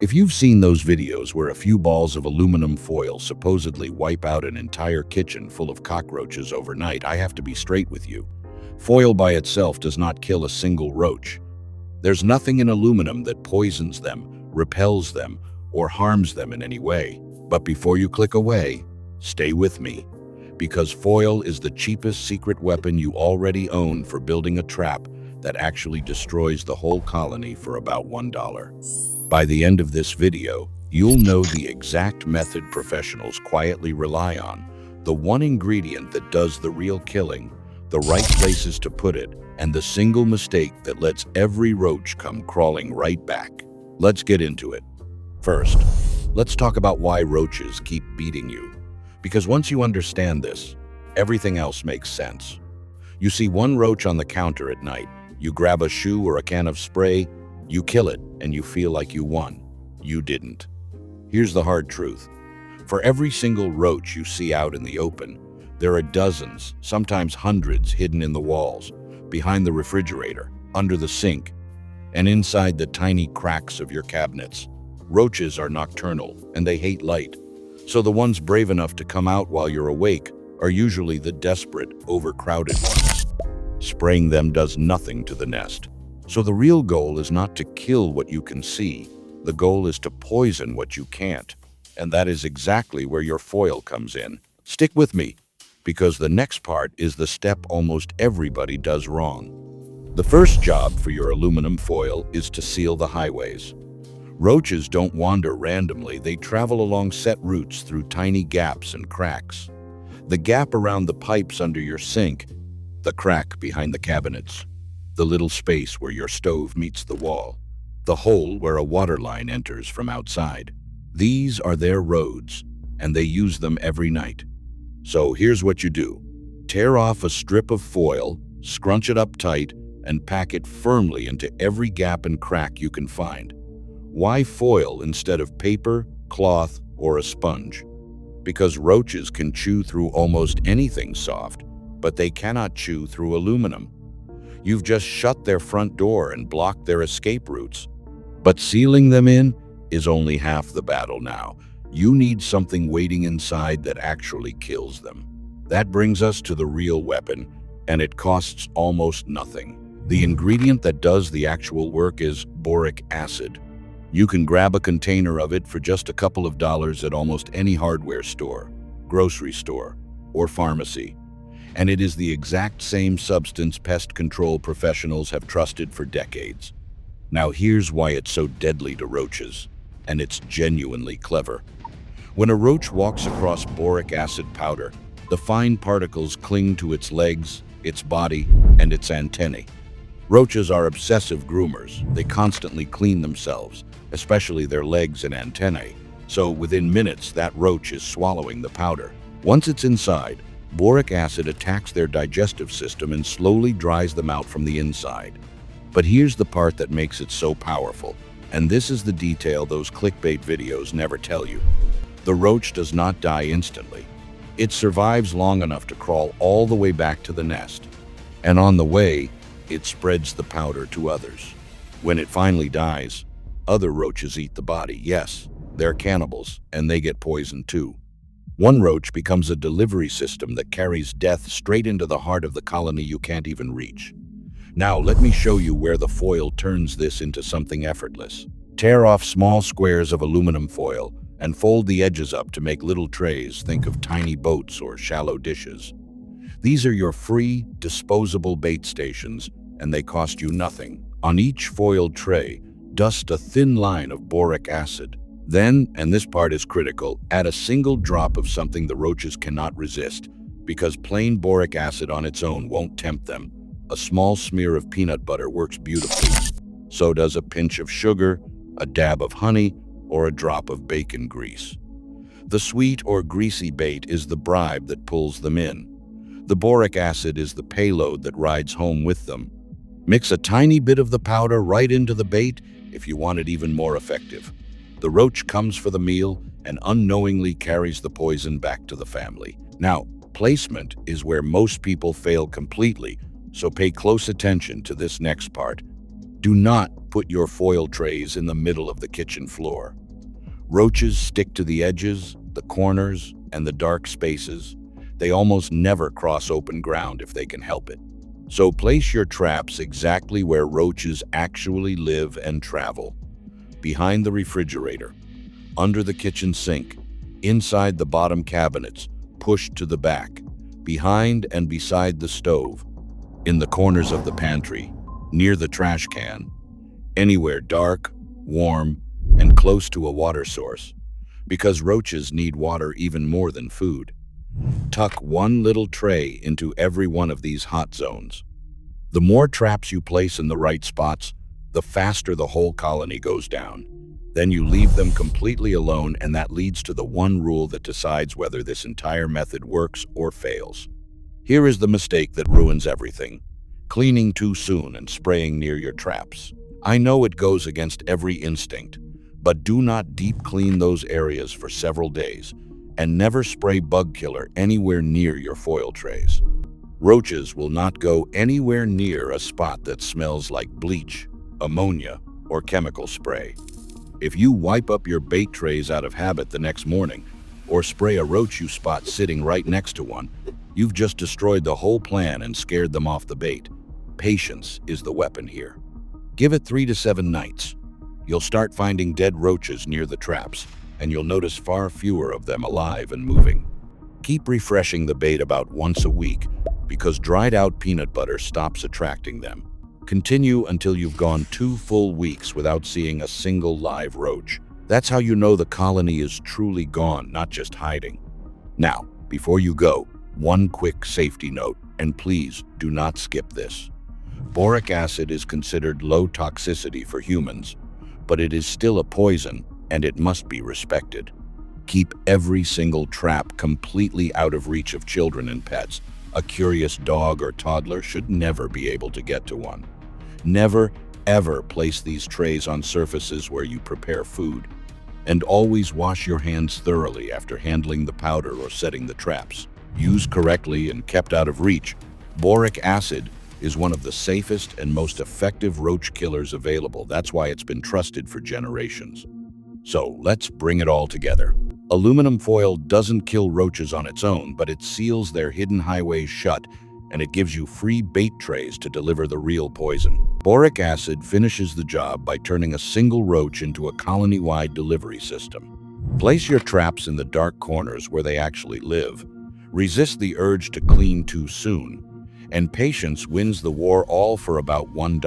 If you've seen those videos where a few balls of aluminum foil supposedly wipe out an entire kitchen full of cockroaches overnight, I have to be straight with you. Foil by itself does not kill a single roach. There's nothing in aluminum that poisons them, repels them, or harms them in any way. But before you click away, stay with me, because foil is the cheapest secret weapon you already own for building a trap that actually destroys the whole colony for about $1. By the end of this video, you'll know the exact method professionals quietly rely on, the one ingredient that does the real killing, the right places to put it, and the single mistake that lets every roach come crawling right back. Let's get into it. First, let's talk about why roaches keep beating you. Because once you understand this, everything else makes sense. You see one roach on the counter at night, you grab a shoe or a can of spray, you kill it, and you feel like you won. You didn't. Here's the hard truth. For every single roach you see out in the open, there are dozens, sometimes hundreds, hidden in the walls, behind the refrigerator, under the sink, and inside the tiny cracks of your cabinets. Roaches are nocturnal, and they hate light. So the ones brave enough to come out while you're awake are usually the desperate, overcrowded ones. Spraying them does nothing to the nest. So the real goal is not to kill what you can see. The goal is to poison what you can't. And that is exactly where your foil comes in. Stick with me, because the next part is the step almost everybody does wrong. The first job for your aluminum foil is to seal the highways. Roaches don't wander randomly, they travel along set routes through tiny gaps and cracks. The gap around the pipes under your sink, the crack behind the cabinets, the little space where your stove meets the wall, the hole where a water line enters from outside. These are their roads, and they use them every night. So here's what you do. Tear off a strip of foil, scrunch it up tight, and pack it firmly into every gap and crack you can find. Why foil instead of paper, cloth, or a sponge? Because roaches can chew through almost anything soft, but they cannot chew through aluminum. You've just shut their front door and blocked their escape routes. But sealing them in is only half the battle now. You need something waiting inside that actually kills them. That brings us to the real weapon, and it costs almost nothing. The ingredient that does the actual work is boric acid. You can grab a container of it for just a couple of dollars at almost any hardware store, grocery store, or pharmacy. And it is the exact same substance pest control professionals have trusted for decades. Now here's why it's so deadly to roaches, and it's genuinely clever. When a roach walks across boric acid powder, the fine particles cling to its legs, its body, and its antennae. Roaches are obsessive groomers. They constantly clean themselves, especially their legs and antennae. So within minutes, that roach is swallowing the powder. Once it's inside, boric acid attacks their digestive system and slowly dries them out from the inside. But here's the part that makes it so powerful, and this is the detail those clickbait videos never tell you. The roach does not die instantly. It survives long enough to crawl all the way back to the nest. And on the way, it spreads the powder to others. When it finally dies, other roaches eat the body. Yes, they're cannibals, and they get poisoned too. One roach becomes a delivery system that carries death straight into the heart of the colony you can't even reach. Now, let me show you where the foil turns this into something effortless. Tear off small squares of aluminum foil and fold the edges up to make little trays. Think of tiny boats or shallow dishes. These are your free, disposable bait stations, and they cost you nothing. On each foiled tray, dust a thin line of boric acid. Then, and this part is critical, add a single drop of something the roaches cannot resist, because plain boric acid on its own won't tempt them. A small smear of peanut butter works beautifully. So does a pinch of sugar, a dab of honey, or a drop of bacon grease. The sweet or greasy bait is the bribe that pulls them in. The boric acid is the payload that rides home with them. Mix a tiny bit of the powder right into the bait if you want it even more effective. The roach comes for the meal and unknowingly carries the poison back to the family. Now, placement is where most people fail completely, so pay close attention to this next part. Do not put your foil trays in the middle of the kitchen floor. Roaches stick to the edges, the corners, and the dark spaces. They almost never cross open ground if they can help it. So place your traps exactly where roaches actually live and travel. Behind the refrigerator, under the kitchen sink, inside the bottom cabinets, pushed to the back, behind and beside the stove, in the corners of the pantry, near the trash can, anywhere dark, warm, and close to a water source, because roaches need water even more than food. Tuck one little tray into every one of these hot zones. The more traps you place in the right spots, the faster the whole colony goes down. Then you leave them completely alone, and that leads to the one rule that decides whether this entire method works or fails. Here is the mistake that ruins everything: cleaning too soon and spraying near your traps. I know it goes against every instinct, but do not deep clean those areas for several days, and never spray bug killer anywhere near your foil trays. Roaches will not go anywhere near a spot that smells like bleach, ammonia, or chemical spray. If you wipe up your bait trays out of habit the next morning, or spray a roach you spot sitting right next to one, you've just destroyed the whole plan and scared them off the bait. Patience is the weapon here. Give it 3 to 7 nights. You'll start finding dead roaches near the traps, and you'll notice far fewer of them alive and moving. Keep refreshing the bait about once a week, because dried out peanut butter stops attracting them. Continue until you've gone 2 full weeks without seeing a single live roach. That's how you know the colony is truly gone, not just hiding. Now, before you go, one quick safety note, and please do not skip this. Boric acid is considered low toxicity for humans, but it is still a poison, and it must be respected. Keep every single trap completely out of reach of children and pets. A curious dog or toddler should never be able to get to one. Never, ever place these trays on surfaces where you prepare food. And always wash your hands thoroughly after handling the powder or setting the traps. Used correctly and kept out of reach, boric acid is one of the safest and most effective roach killers available. That's why it's been trusted for generations. So let's bring it all together. Aluminum foil doesn't kill roaches on its own, but it seals their hidden highways shut, and it gives you free bait trays to deliver the real poison. Boric acid finishes the job by turning a single roach into a colony-wide delivery system. Place your traps in the dark corners where they actually live. Resist the urge to clean too soon, and patience wins the war, all for about $1.